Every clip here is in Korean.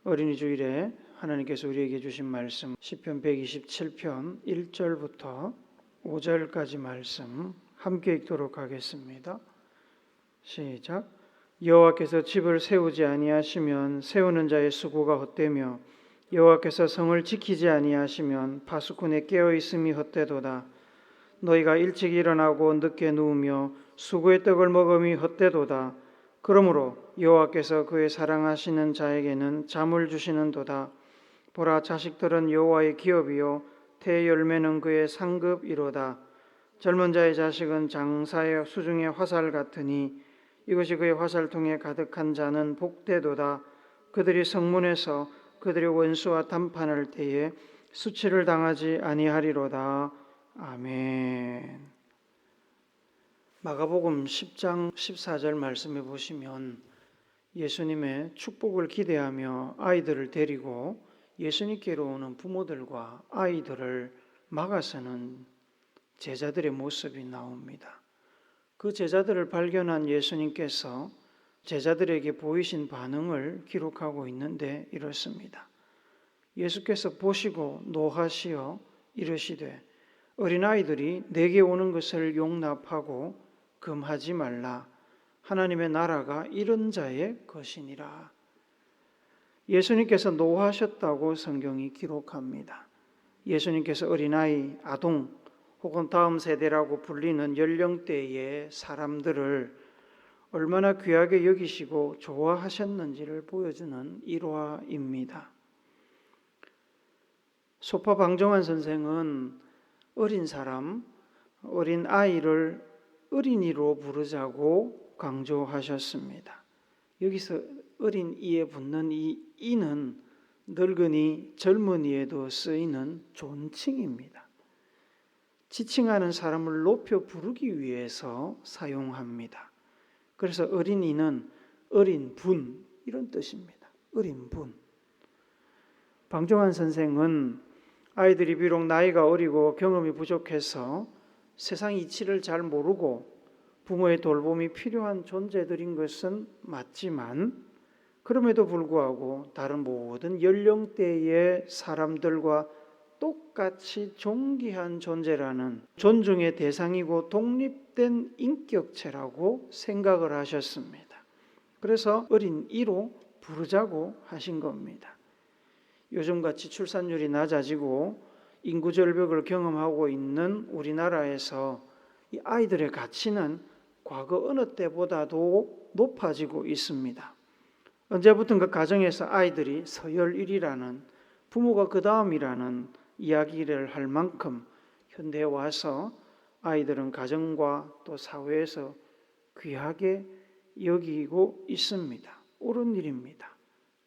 어린이 주일에 하나님께서 우리에게 주신 말씀 시편 127편 1절부터 5절까지 말씀 함께 읽도록 하겠습니다. 시작. 여호와께서 집을 세우지 아니하시면 세우는 자의 수고가 헛되며 여호와께서 성을 지키지 아니하시면 파수꾼의 깨어 있음이 헛되도다. 너희가 일찍 일어나고 늦게 누우며 수고의 떡을 먹음이 헛되도다. 그러므로 여호와께서 그의 사랑하시는 자에게는 잠을 주시는도다. 보라, 자식들은 여호와의 기업이요 태 열매는 그의 상급이로다. 젊은 자의 자식은 장사의 수중의 화살 같으니 이것이 그의 화살통에 가득한 자는 복되도다. 그들이 성문에서 그들의 원수와 담판할 때에 수치를 당하지 아니하리로다. 아멘. 마가복음 10장 14절 말씀해 보시면 예수님의 축복을 기대하며 아이들을 데리고 예수님께로 오는 부모들과 아이들을 막아서는 제자들의 모습이 나옵니다. 그 제자들을 발견한 예수님께서 제자들에게 보이신 반응을 기록하고 있는데 이렇습니다. 예수께서 보시고 노하시어 이르시되 어린아이들이 내게 오는 것을 용납하고 금하지 말라. 하나님의 나라가 이런 자의 것이니라. 예수님께서 노하셨다고 성경이 기록합니다. 예수님께서 어린아이, 아동 혹은 다음 세대라고 불리는 연령대의 사람들을 얼마나 귀하게 여기시고 좋아하셨는지를 보여주는 일화입니다. 소파 방정환 선생은 어린 사람, 어린 아이를 어린이로 부르자고 강조하셨습니다. 여기서 어린 이에 붙는 이 이는 늙은이, 젊은이에도 쓰이는 존칭입니다. 지칭하는 사람을 높여 부르기 위해서 사용합니다. 그래서 어린이는 어린 분 이런 뜻입니다. 어린 분. 방정환 선생은 아이들이 비록 나이가 어리고 경험이 부족해서 세상 이치를 잘 모르고 부모의 돌봄이 필요한 존재들인 것은 맞지만 그럼에도 불구하고 다른 모든 연령대의 사람들과 똑같이 존귀한 존재라는 존중의 대상이고 독립된 인격체라고 생각을 하셨습니다. 그래서 어린 이로 부르자고 하신 겁니다. 요즘같이 출산율이 낮아지고 인구 절벽을 경험하고 있는 우리나라에서 이 아이들의 가치는 과거 어느 때보다도 높아지고 있습니다. 언제부턴가 가정에서 아이들이 서열일이라는 부모가 그 다음이라는 이야기를 할 만큼 현대에 와서 아이들은 가정과 또 사회에서 귀하게 여기고 있습니다. 옳은 일입니다.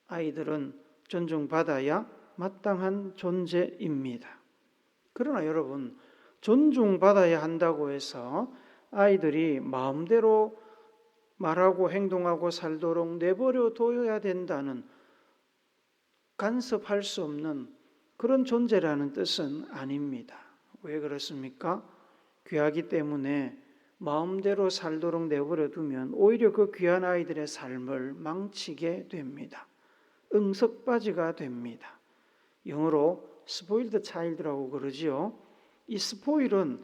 아이들은 존중받아야 마땅한 존재입니다. 그러나 여러분, 존중받아야 한다고 해서 아이들이 마음대로 말하고 행동하고 살도록 내버려 둬야 된다는 간섭할 수 없는 그런 존재라는 뜻은 아닙니다. 왜 그렇습니까? 귀하기 때문에 마음대로 살도록 내버려 두면 오히려 그 귀한 아이들의 삶을 망치게 됩니다. 응석바지가 됩니다. 영어로 스포일드 차일드라고 그러지요. 이 스포일은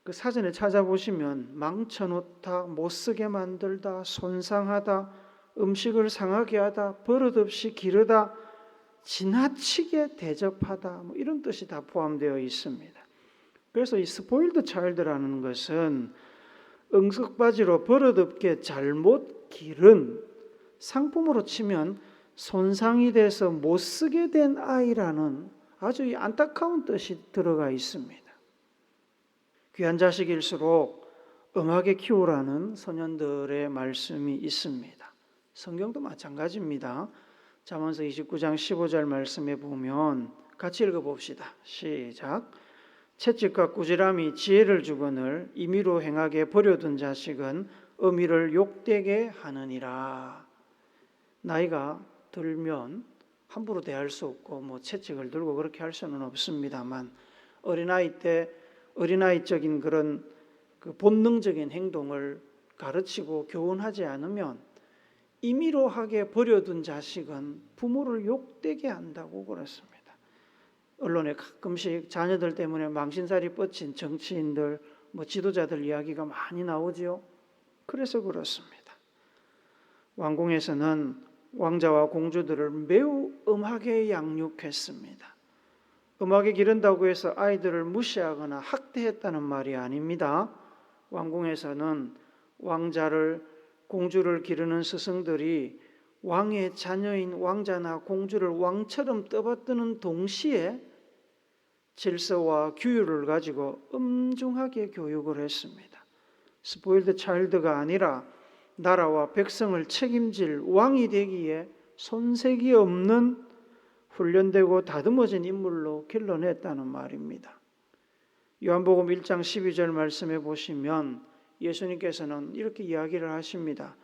그 사전에 찾아보시면 망쳐놓다, 못쓰게 만들다, 손상하다, 음식을 상하게 하다, 버릇없이 기르다, 지나치게 대접하다, 이런 뜻이 다 포함되어 있습니다. 그래서 이 스포일드 차일드라는 것은 응석바지로 버릇없게 잘못 기른, 상품으로 치면 손상이 돼서 못쓰게 된 아이라는 아주 안타까운 뜻이 들어가 있습니다. 귀한 자식일수록 엄하게 키우라는 선현들의 말씀이 있습니다. 성경도 마찬가지입니다. 잠언서 29장 15절 말씀에 보면 같이 읽어봅시다. 시작. 채찍과 꾸지람이 지혜를 주거늘 임의로 행하게 버려둔 자식은 어미를 욕되게 하느니라. 나이가 들면 함부로 대할 수 없고 채찍을 들고 그렇게 할 수는 없습니다만 어린아이 때 어린아이적인 그런 그 본능적인 행동을 가르치고 교훈하지 않으면 임의로하게 버려둔 자식은 부모를 욕되게 한다고 그랬습니다. 언론에 가끔씩 자녀들 때문에 망신살이 뻗친 정치인들, 지도자들 이야기가 많이 나오지요. 그래서 그렇습니다. 왕궁에서는 왕자와 공주들을 매우 엄하게 양육했습니다. 엄하게 기른다고 해서 아이들을 무시하거나 학대했다는 말이 아닙니다. 왕궁에서는 왕자를, 공주를 기르는 스승들이 왕의 자녀인 왕자나 공주를 왕처럼 떠받드는 동시에 질서와 규율을 가지고 엄중하게 교육을 했습니다. 스포일드 차일드가 아니라 나라와 백성을 책임질 왕이 되기에 손색이 없는 훈련되고 다듬어진 인물로 길러냈다는 말입니다. 요한복음 1장 12절 말씀해 보시면 예수님께서는 이렇게 이야기를 하십니다.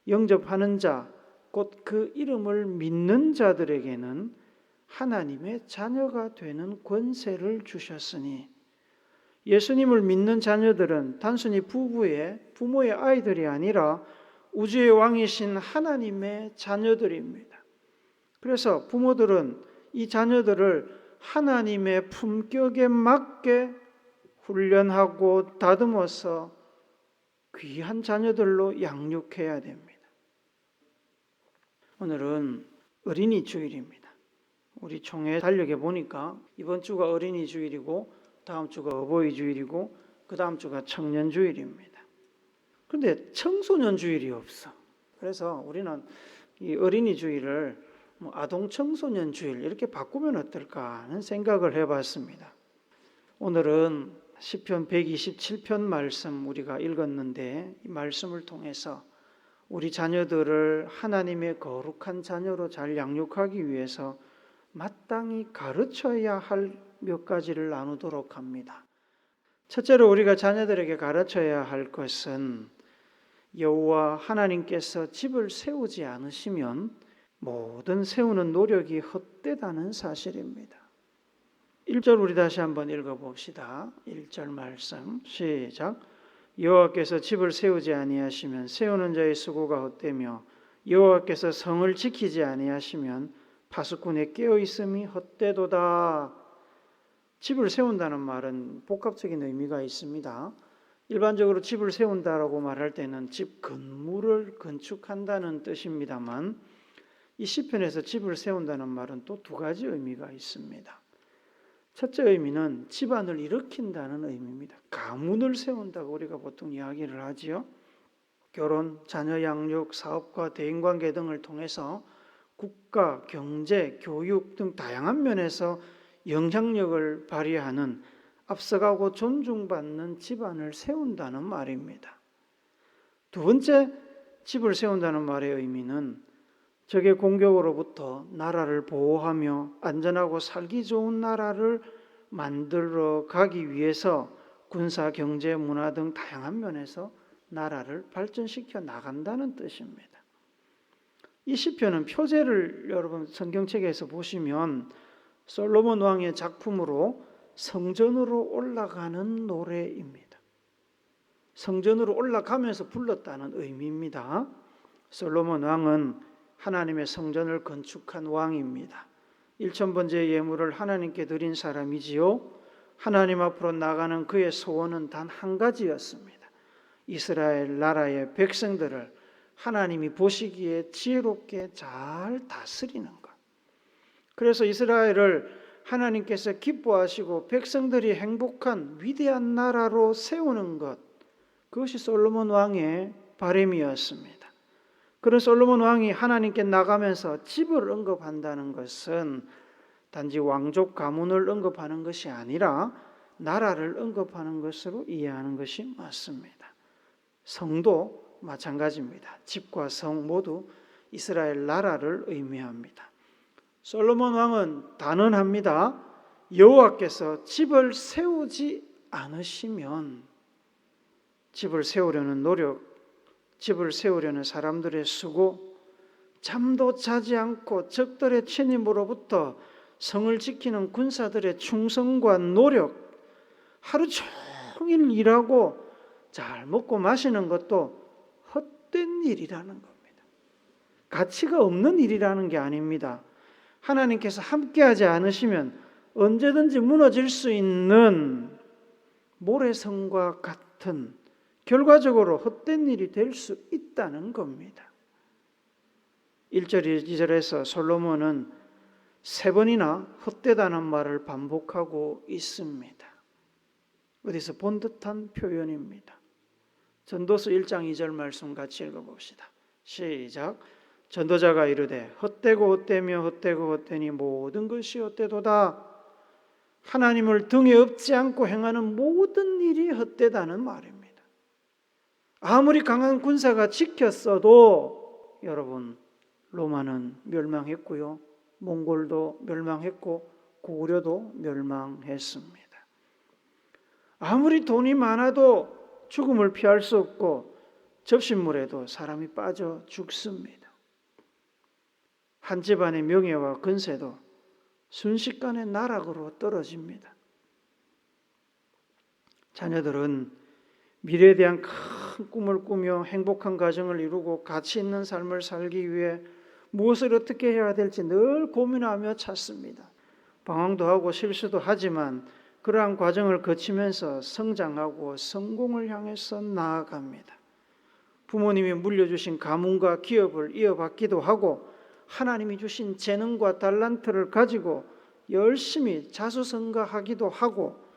영접하는 자, 곧 그 이름을 믿는 자들에게는 하나님의 자녀가 되는 권세를 주셨으니, 예수님을 믿는 자녀들은 단순히 부모의 아이들이 아니라 우주의 왕이신 하나님의 자녀들입니다. 그래서 부모들은 이 자녀들을 하나님의 품격에 맞게 훈련하고 다듬어서 귀한 자녀들로 양육해야 됩니다. 오늘은 어린이 주일입니다. 우리 총회 달력에 보니까 이번 주가 어린이 주일이고 다음 주가 어버이 주일이고 그 다음 주가 청년 주일입니다. 그런데 청소년 주일이 없어. 그래서 우리는 이 어린이 주일을 아동 청소년 주일 이렇게 바꾸면 어떨까 하는 생각을 해봤습니다. 오늘은 시편 127편 말씀 우리가 읽었는데, 이 말씀을 통해서 우리 자녀들을 하나님의 거룩한 자녀로 잘 양육하기 위해서 마땅히 가르쳐야 할 몇 가지를 나누도록 합니다. 첫째로 우리가 자녀들에게 가르쳐야 할 것은 여호와 하나님께서 집을 세우지 않으시면 모든 세우는 노력이 헛되다는 사실입니다. 1절 우리 다시 한번 읽어봅시다. 1절 말씀 시작. 여호와께서 집을 세우지 아니하시면 세우는 자의 수고가 헛되며 여호와께서 성을 지키지 아니하시면 파수꾼의 깨어있음이 헛되도다. 집을 세운다는 말은 복합적인 의미가 있습니다. 일반적으로 집을 세운다라고 말할 때는 집 건물을 건축한다는 뜻입니다만, 이 시편에서 집을 세운다는 말은 또 두 가지 의미가 있습니다. 첫째 의미는 집안을 일으킨다는 의미입니다. 가문을 세운다고 우리가 보통 이야기를 하지요. 결혼, 자녀 양육, 사업과 대인관계 등을 통해서 국가, 경제, 교육 등 다양한 면에서 영향력을 발휘하는 앞서가고 존중받는 집안을 세운다는 말입니다. 두 번째, 집을 세운다는 말의 의미는 적의 공격으로부터 나라를 보호하며 안전하고 살기 좋은 나라를 만들어 가기 위해서 군사, 경제, 문화 등 다양한 면에서 나라를 발전시켜 나간다는 뜻입니다. 이 시편은 표제를 여러분 성경책에서 보시면 솔로몬 왕의 작품으로 성전으로 올라가는 노래입니다. 성전으로 올라가면서 불렀다는 의미입니다. 솔로몬 왕은 하나님의 성전을 건축한 왕입니다. 1000번째 예물을 하나님께 드린 사람이지요. 하나님 앞으로 나가는 그의 소원은 단 한 가지였습니다. 이스라엘 나라의 백성들을 하나님이 보시기에 지혜롭게 잘 다스리는 것. 그래서 이스라엘을 하나님께서 기뻐하시고 백성들이 행복한 위대한 나라로 세우는 것, 그것이 솔로몬 왕의 바람이었습니다. 그런 솔로몬 왕이 하나님께 나가면서 집을 언급한다는 것은 단지 왕족 가문을 언급하는 것이 아니라 나라를 언급하는 것으로 이해하는 것이 맞습니다. 성도 마찬가지입니다. 집과 성 모두 이스라엘 나라를 의미합니다. 솔로몬 왕은 단언합니다. 여호와께서 집을 세우지 않으시면 집을 세우려는 노력, 집을 세우려는 사람들의 수고, 잠도 자지 않고 적들의 침입으로부터 성을 지키는 군사들의 충성과 노력, 하루 종일 일하고 잘 먹고 마시는 것도 헛된 일이라는 겁니다. 가치가 없는 일이라는 게 아닙니다. 하나님께서 함께하지 않으시면 언제든지 무너질 수 있는 모래성과 같은 결과적으로 헛된 일이 될 수 있다는 겁니다. 1절 2절에서 솔로몬은 3번이나 헛되다는 말을 반복하고 있습니다. 어디서 본 듯한 표현입니다. 전도서 1장 2절 말씀 같이 읽어봅시다. 시작. 전도자가 이르되 헛되고 헛되며 헛되고 헛되니 모든 것이 헛되도다. 하나님을 등에 업지 않고 행하는 모든 일이 헛되다는 말입니다. 아무리 강한 군사가 지켰어도 여러분 로마는 멸망했고요. 몽골도 멸망했고 고구려도 멸망했습니다. 아무리 돈이 많아도 죽음을 피할 수 없고 접신물에도 사람이 빠져 죽습니다. 한 집안의 명예와 건세도 순식간에 나락으로 떨어집니다. 자녀들은 미래에 대한 큰 꿈을 꾸며 행복한 가정을 이루고 가치 있는 삶을 살기 위해 무엇을 어떻게 해야 될지 늘 고민하며 찾습니다. 방황도 하고 실수도 하지만 그러한 과정을 거치면서 성장하고 성공을 향해서 나아갑니다. 부모님이 물려주신 가문과 기업을 이어받기도 하고 하나님이 주신 재능과 달란트를 가지고 열심히 자수성가하기도 하고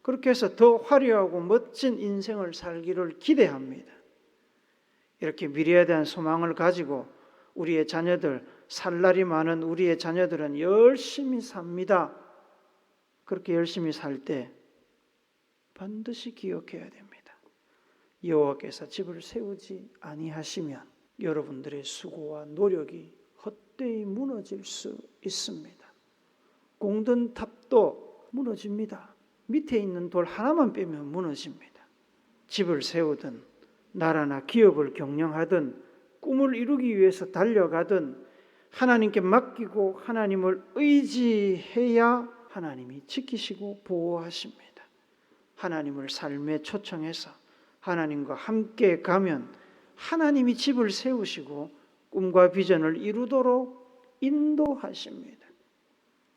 그렇게 해서 더 화려하고 멋진 인생을 살기를 기대합니다. 이렇게 미래에 대한 소망을 가지고 우리의 자녀들, 살 날이 많은 우리의 자녀들은 열심히 삽니다. 그렇게 열심히 살 때 반드시 기억해야 됩니다. 여호와께서 집을 세우지 아니하시면 여러분들의 수고와 노력이 헛되이 무너질 수 있습니다. 공든 탑도 무너집니다. 밑에 있는 돌 하나만 빼면 무너집니다. 집을 세우든 나라나 기업을 경영하든 꿈을 이루기 위해서 달려가든 하나님께 맡기고 하나님을 의지해야 하나님이 지키시고 보호하십니다. 하나님을 삶에 초청해서 하나님과 함께 가면 하나님이 집을 세우시고 꿈과 비전을 이루도록 인도하십니다.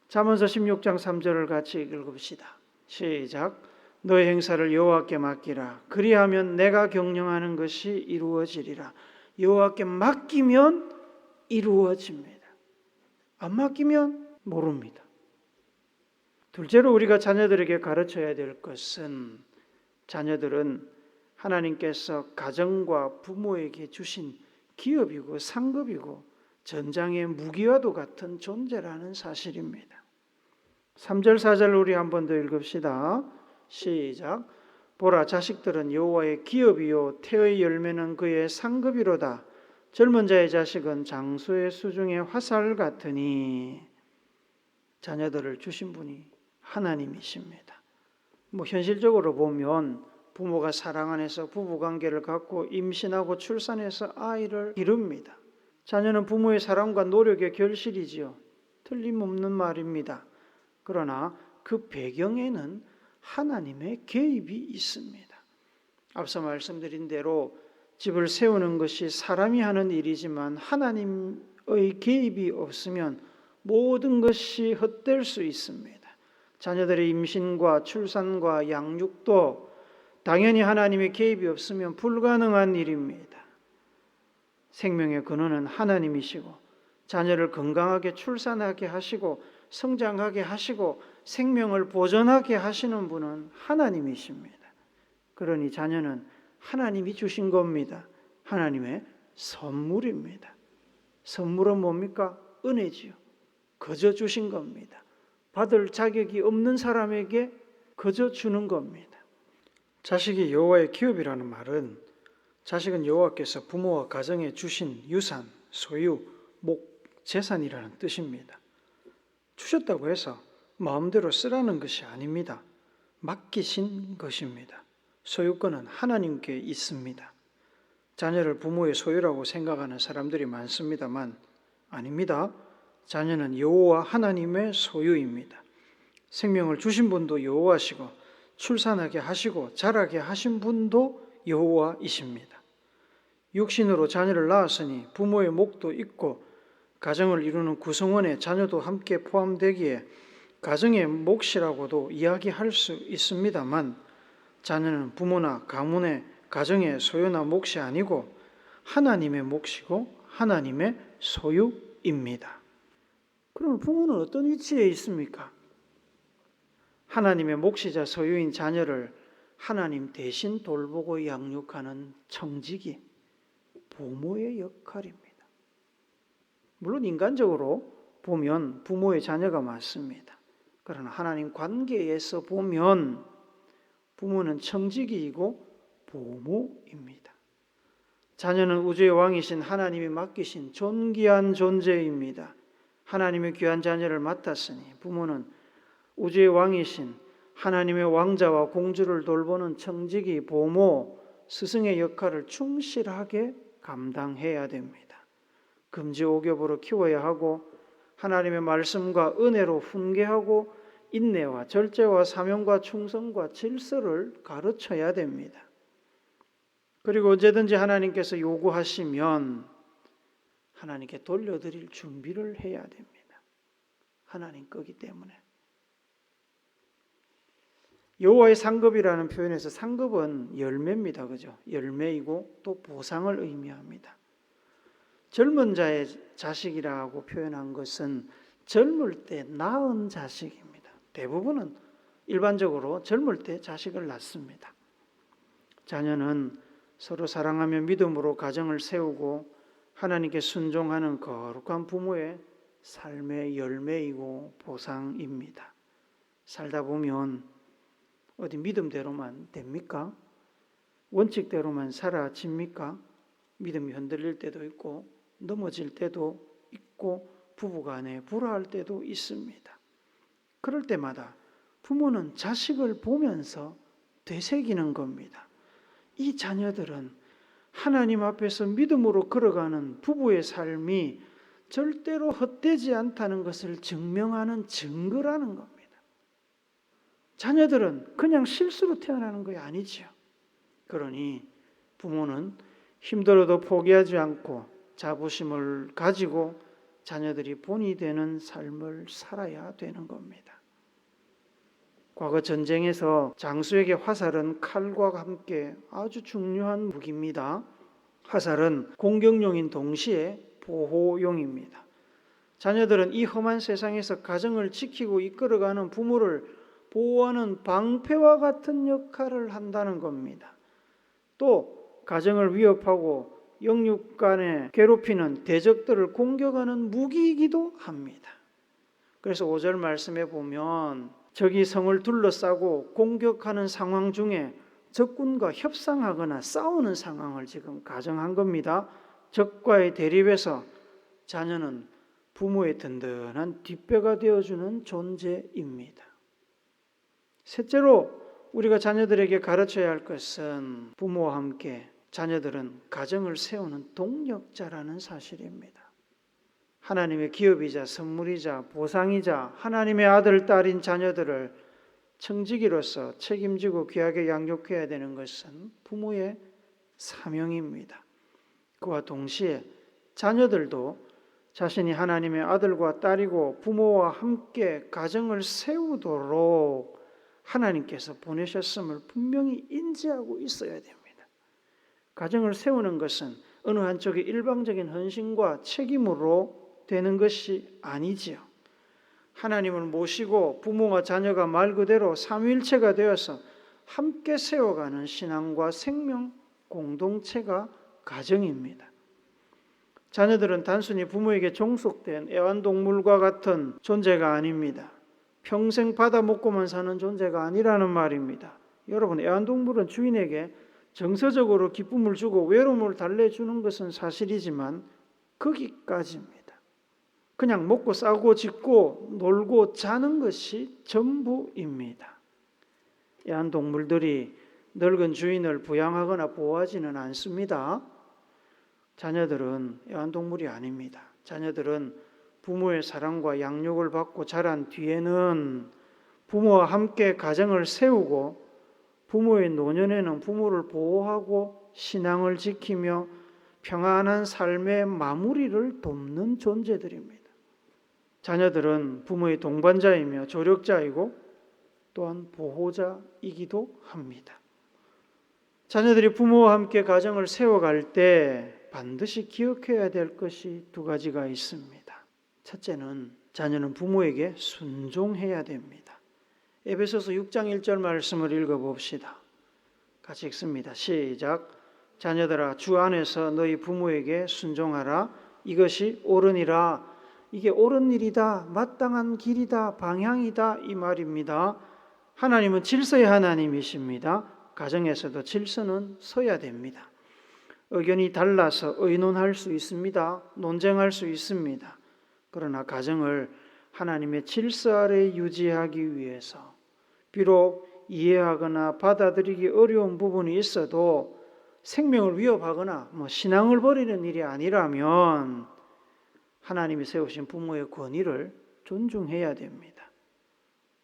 잠언서 16장 3절을 같이 읽어봅시다. 시작. 너의 행사를 여호와께 맡기라. 그리하면 내가 경영하는 것이 이루어지리라. 여호와께 맡기면 이루어집니다. 안 맡기면 모릅니다. 둘째로 우리가 자녀들에게 가르쳐야 될 것은 자녀들은 하나님께서 가정과 부모에게 주신 기업이고 상급이고 전장의 무기와도 같은 존재라는 사실입니다. 3절 4절 우리 한 번 더 읽읍시다. 시작. 보라 자식들은 여호와의 기업이요 태의 열매는 그의 상급이로다. 젊은 자의 자식은 장수의 수중의 화살 같으니. 자녀들을 주신 분이 하나님이십니다. 현실적으로 보면 부모가 사랑 안에서 부부관계를 갖고 임신하고 출산해서 아이를 기릅니다. 자녀는 부모의 사랑과 노력의 결실이지요. 틀림없는 말입니다. 그러나 그 배경에는 하나님의 개입이 있습니다. 앞서 말씀드린 대로 집을 세우는 것이 사람이 하는 일이지만 하나님의 개입이 없으면 모든 것이 헛될 수 있습니다. 자녀들의 임신과 출산과 양육도 당연히 하나님의 개입이 없으면 불가능한 일입니다. 생명의 근원은 하나님이시고 자녀를 건강하게 출산하게 하시고 성장하게 하시고 생명을 보존하게 하시는 분은 하나님이십니다. 그러니 자녀는 하나님이 주신 겁니다. 하나님의 선물입니다. 선물은 뭡니까? 은혜지요. 거저 주신 겁니다. 받을 자격이 없는 사람에게 거저 주는 겁니다. 자식이 여호와의 기업이라는 말은 자식은 여호와께서 부모와 가정에 주신 유산, 소유, 목, 재산이라는 뜻입니다. 주셨다고 해서 마음대로 쓰라는 것이 아닙니다. 맡기신 것입니다. 소유권은 하나님께 있습니다. 자녀를 부모의 소유라고 생각하는 사람들이 많습니다만 아닙니다. 자녀는 여호와 하나님의 소유입니다. 생명을 주신 분도 여호와시고 출산하게 하시고 자라게 하신 분도 여호와이십니다. 육신으로 자녀를 낳았으니 부모의 목도 있고 가정을 이루는 구성원에 자녀도 함께 포함되기에 가정의 몫이라고도 이야기할 수 있습니다만 자녀는 부모나 가문의 가정의 소유나 몫이 아니고 하나님의 몫이고 하나님의 소유입니다. 그럼 부모는 어떤 위치에 있습니까? 하나님의 몫이자 소유인 자녀를 하나님 대신 돌보고 양육하는 청지기, 부모의 역할입니다. 물론 인간적으로 보면 부모의 자녀가 맞습니다. 그러나 하나님 관계에서 보면 부모는 청지기이고 보모입니다. 자녀는 우주의 왕이신 하나님이 맡기신 존귀한 존재입니다. 하나님의 귀한 자녀를 맡았으니 부모는 우주의 왕이신 하나님의 왕자와 공주를 돌보는 청지기, 보모, 스승의 역할을 충실하게 감당해야 됩니다. 금지옥엽으로 키워야 하고 하나님의 말씀과 은혜로 훈계하고 인내와 절제와 사명과 충성과 질서를 가르쳐야 됩니다. 그리고 언제든지 하나님께서 요구하시면 하나님께 돌려드릴 준비를 해야 됩니다. 하나님 거기 때문에. 여호와의 상급이라는 표현에서 상급은 열매입니다. 그죠? 열매이고 또 보상을 의미합니다. 젊은 자의 자식이라고 표현한 것은 젊을 때 낳은 자식입니다. 대부분은 일반적으로 젊을 때 자식을 낳습니다. 자녀는 서로 사랑하며 믿음으로 가정을 세우고 하나님께 순종하는 거룩한 부모의 삶의 열매이고 보상입니다. 살다 보면 어디 믿음대로만 됩니까? 원칙대로만 사라집니까? 믿음이 흔들릴 때도 있고 넘어질 때도 있고 부부간에 불화할 때도 있습니다. 그럴 때마다 부모는 자식을 보면서 되새기는 겁니다. 이 자녀들은 하나님 앞에서 믿음으로 걸어가는 부부의 삶이 절대로 헛되지 않다는 것을 증명하는 증거라는 겁니다. 자녀들은 그냥 실수로 태어나는 것이 아니지요. 그러니 부모는 힘들어도 포기하지 않고 자부심을 가지고 자녀들이 본이 되는 삶을 살아야 되는 겁니다. 과거 전쟁에서 장수에게 화살은 칼과 함께 아주 중요한 무기입니다. 화살은 공격용인 동시에 보호용입니다. 자녀들은 이 험한 세상에서 가정을 지키고 이끌어가는 부모를 보호하는 방패와 같은 역할을 한다는 겁니다. 또 가정을 위협하고 영육간에 괴롭히는 대적들을 공격하는 무기이기도 합니다. 그래서 5절 말씀에 보면 적이 성을 둘러싸고 공격하는 상황 중에 적군과 협상하거나 싸우는 상황을 지금 가정한 겁니다. 적과의 대립에서 자녀는 부모의 든든한 뒷배가 되어주는 존재입니다. 셋째로 우리가 자녀들에게 가르쳐야 할 것은 부모와 함께 자녀들은 가정을 세우는 동력자라는 사실입니다. 하나님의 기업이자 선물이자 보상이자 하나님의 아들, 딸인 자녀들을 청지기로서 책임지고 귀하게 양육해야 되는 것은 부모의 사명입니다. 그와 동시에 자녀들도 자신이 하나님의 아들과 딸이고 부모와 함께 가정을 세우도록 하나님께서 보내셨음을 분명히 인지하고 있어야 됩니다. 가정을 세우는 것은 어느 한쪽의 일방적인 헌신과 책임으로 되는 것이 아니지요. 하나님을 모시고 부모와 자녀가 말 그대로 삼위일체가 되어서 함께 세워가는 신앙과 생명 공동체가 가정입니다. 자녀들은 단순히 부모에게 종속된 애완동물과 같은 존재가 아닙니다. 평생 받아먹고만 사는 존재가 아니라는 말입니다. 여러분, 애완동물은 주인에게 정서적으로 기쁨을 주고 외로움을 달래주는 것은 사실이지만 거기까지입니다. 그냥 먹고 싸고 짖고 놀고 자는 것이 전부입니다. 애완동물들이 늙은 주인을 부양하거나 보호하지는 않습니다. 자녀들은 애완동물이 아닙니다. 자녀들은 부모의 사랑과 양육을 받고 자란 뒤에는 부모와 함께 가정을 세우고 부모의 노년에는 부모를 보호하고 신앙을 지키며 평안한 삶의 마무리를 돕는 존재들입니다. 자녀들은 부모의 동반자이며 조력자이고 또한 보호자이기도 합니다. 자녀들이 부모와 함께 가정을 세워갈 때 반드시 기억해야 될 것이 두 가지가 있습니다. 첫째는 자녀는 부모에게 순종해야 됩니다. 에베소서 6장 1절 말씀을 읽어봅시다. 같이 읽습니다. 시작. 자녀들아 주 안에서 너희 부모에게 순종하라. 이것이 옳으니라. 이게 옳은 일이다, 마땅한 길이다, 방향이다 이 말입니다. 하나님은 질서의 하나님이십니다. 가정에서도 질서는 서야 됩니다. 의견이 달라서 의논할 수 있습니다. 논쟁할 수 있습니다. 그러나 가정을 하나님의 질서 아래 유지하기 위해서 비록 이해하거나 받아들이기 어려운 부분이 있어도 생명을 위협하거나 신앙을 버리는 일이 아니라면 하나님이 세우신 부모의 권위를 존중해야 됩니다.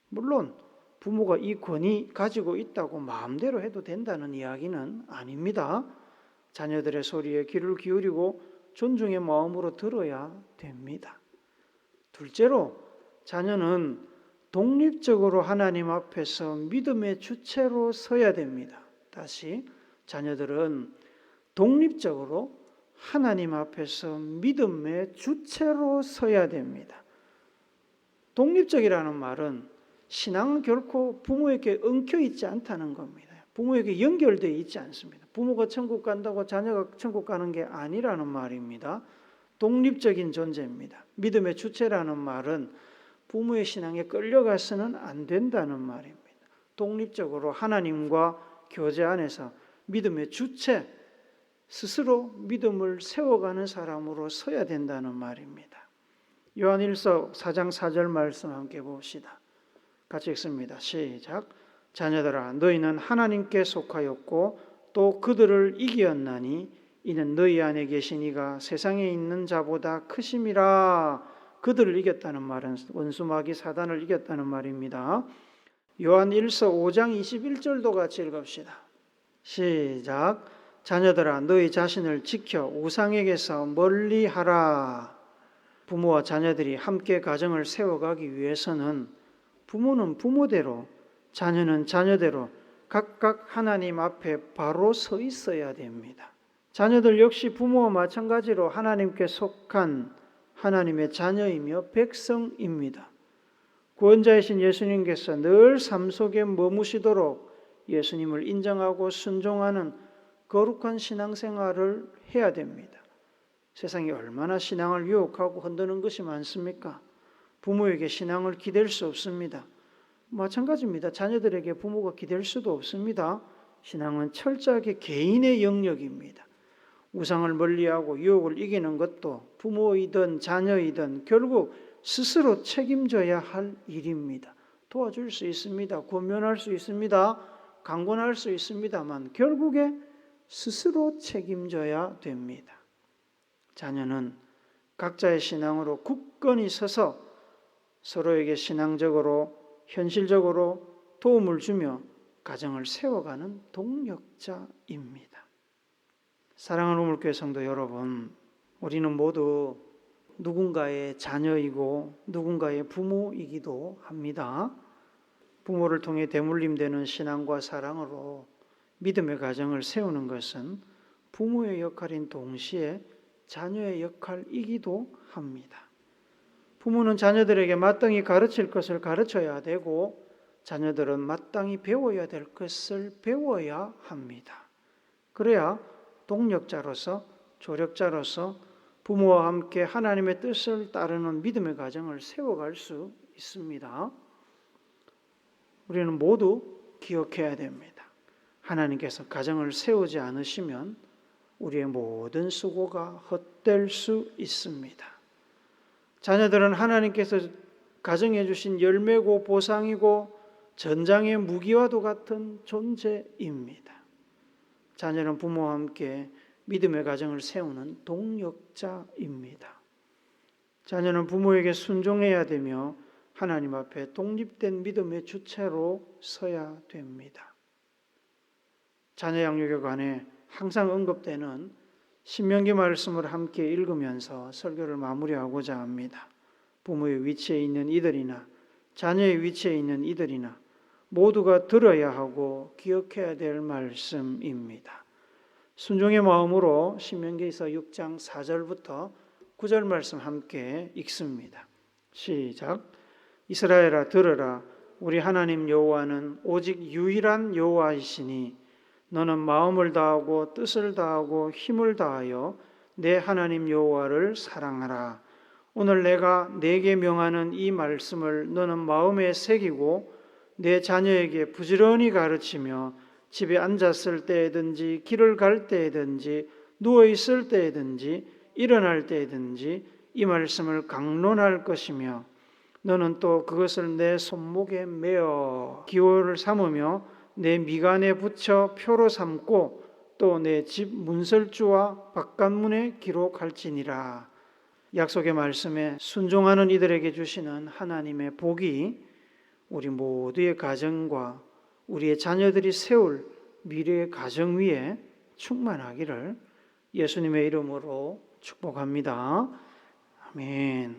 물론 부모가 이 권위 가지고 있다고 마음대로 해도 된다는 이야기는 아닙니다. 자녀들의 소리에 귀를 기울이고 존중의 마음으로 들어야 됩니다. 둘째로 자녀는 독립적으로 하나님 앞에서 믿음의 주체로 서야 됩니다. 다시 자녀들은 독립적으로 하나님 앞에서 믿음의 주체로 서야 됩니다. 독립적이라는 말은 신앙은 결코 부모에게 엉켜 있지 않다는 겁니다. 부모에게 연결되어 있지 않습니다. 부모가 천국 간다고 자녀가 천국 가는 게 아니라는 말입니다. 독립적인 존재입니다. 믿음의 주체라는 말은 부모의 신앙에 끌려가서는 안 된다는 말입니다. 독립적으로 하나님과 교제 안에서 믿음의 주체, 스스로 믿음을 세워가는 사람으로 서야 된다는 말입니다. 요한일서 4장 4절 말씀 함께 봅시다. 같이 읽습니다. 시작. 자녀들아 너희는 하나님께 속하였고 또 그들을 이기었나니 이는 너희 안에 계신 이가 세상에 있는 자보다 크심이라. 그들을 이겼다는 말은 원수 마귀 사단을 이겼다는 말입니다. 요한일서 5장 21절도 같이 읽읍시다. 시작. 자녀들아 너희 자신을 지켜 우상에게서 멀리하라. 부모와 자녀들이 함께 가정을 세워가기 위해서는 부모는 부모대로, 자녀는 자녀대로 각각 하나님 앞에 바로 서 있어야 됩니다. 자녀들 역시 부모와 마찬가지로 하나님께 속한 하나님의 자녀이며 백성입니다. 구원자이신 예수님께서 늘 삶 속에 머무시도록 예수님을 인정하고 순종하는 거룩한 신앙생활을 해야 됩니다. 세상이 얼마나 신앙을 유혹하고 흔드는 것이 많습니까? 부모에게 신앙을 기댈 수 없습니다. 마찬가지입니다. 자녀들에게 부모가 기댈 수도 없습니다. 신앙은 철저하게 개인의 영역입니다. 우상을 멀리하고 유혹을 이기는 것도 부모이든 자녀이든 결국 스스로 책임져야 할 일입니다. 도와줄 수 있습니다. 권면할 수 있습니다. 강권할 수 있습니다만 결국에 스스로 책임져야 됩니다. 자녀는 각자의 신앙으로 굳건히 서서 서로에게 신앙적으로 현실적으로 도움을 주며 가정을 세워가는 동력자입니다. 사랑하는 우물교회 성도 여러분, 우리는 모두 누군가의 자녀이고 누군가의 부모이기도 합니다. 부모를 통해 대물림되는 신앙과 사랑으로 믿음의 가정을 세우는 것은 부모의 역할인 동시에 자녀의 역할이기도 합니다. 부모는 자녀들에게 마땅히 가르칠 것을 가르쳐야 되고 자녀들은 마땅히 배워야 될 것을 배워야 합니다. 그래야 동력자로서 조력자로서 부모와 함께 하나님의 뜻을 따르는 믿음의 가정을 세워갈 수 있습니다. 우리는 모두 기억해야 됩니다. 하나님께서 가정을 세우지 않으시면 우리의 모든 수고가 헛될 수 있습니다. 자녀들은 하나님께서 가정해 주신 열매고 보상이고 전장의 무기와도 같은 존재입니다. 자녀는 부모와 함께 믿음의 가정을 세우는 동력자입니다. 자녀는 부모에게 순종해야 되며 하나님 앞에 독립된 믿음의 주체로 서야 됩니다. 자녀 양육에 관해 항상 언급되는 신명기 말씀을 함께 읽으면서 설교를 마무리하고자 합니다. 부모의 위치에 있는 이들이나 자녀의 위치에 있는 이들이나 모두가 들어야 하고 기억해야 될 말씀입니다. 순종의 마음으로 신명기서 6장 4절부터 9절 말씀 함께 읽습니다. 시작. 이스라엘아 들으라. 우리 하나님 여호와는 오직 유일한 여호와이시니 너는 마음을 다하고 뜻을 다하고 힘을 다하여 내 하나님 여호와를 사랑하라. 오늘 내가 네게 명하는 이 말씀을 너는 마음에 새기고 내 자녀에게 부지런히 가르치며 집에 앉았을 때든지 길을 갈 때든지 누워 있을 때든지 일어날 때든지 이 말씀을 강론할 것이며 너는 또 그것을 내 손목에 메어 기호를 삼으며 내 미간에 붙여 표로 삼고 또 내 집 문설주와 바깥문에 기록할지니라. 약속의 말씀에 순종하는 이들에게 주시는 하나님의 복이 우리 모두의 가정과 우리의 자녀들이 세울 미래의 가정 위에 충만하기를 예수님의 이름으로 축복합니다. 아멘.